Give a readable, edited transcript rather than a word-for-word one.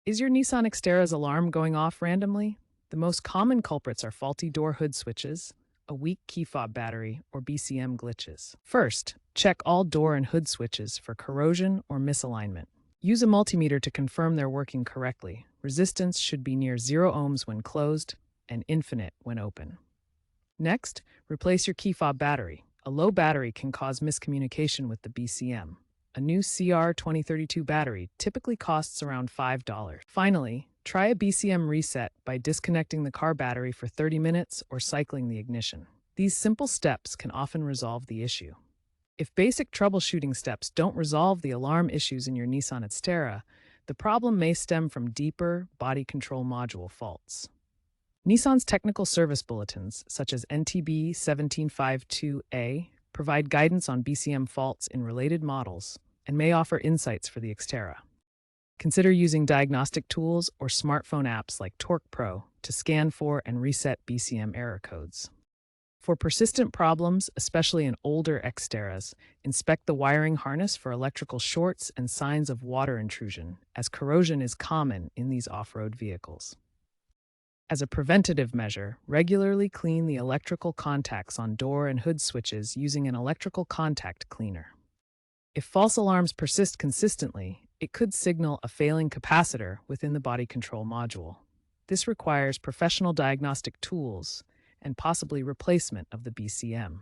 Is your Nissan Xterra's alarm going off randomly? The most common culprits are faulty door hood switches, a weak key fob battery, or BCM glitches. First, check all door and hood switches for corrosion or misalignment. Use a multimeter to confirm they're working correctly. Resistance should be near 0 ohms when closed and infinite when open. Next, replace your key fob battery. A low battery can cause miscommunication with the BCM. A new CR2032 battery typically costs around $5. Finally, try a BCM reset by disconnecting the car battery for 30 minutes or cycling the ignition. These simple steps can often resolve the issue. If basic troubleshooting steps don't resolve the alarm issues in your Nissan Xterra, the problem may stem from deeper body control module faults. Nissan's technical service bulletins, such as NTB 1752A, provide guidance on BCM faults in related models and may offer insights for the Xterra. Consider using diagnostic tools or smartphone apps like Torque Pro to scan for and reset BCM error codes. For persistent problems, especially in older Xterras, inspect the wiring harness for electrical shorts and signs of water intrusion, as corrosion is common in these off-road vehicles. As a preventative measure, regularly clean the electrical contacts on door and hood switches using an electrical contact cleaner. If false alarms persist consistently, it could signal a failing capacitor within the body control module. This requires professional diagnostic tools and possibly replacement of the BCM.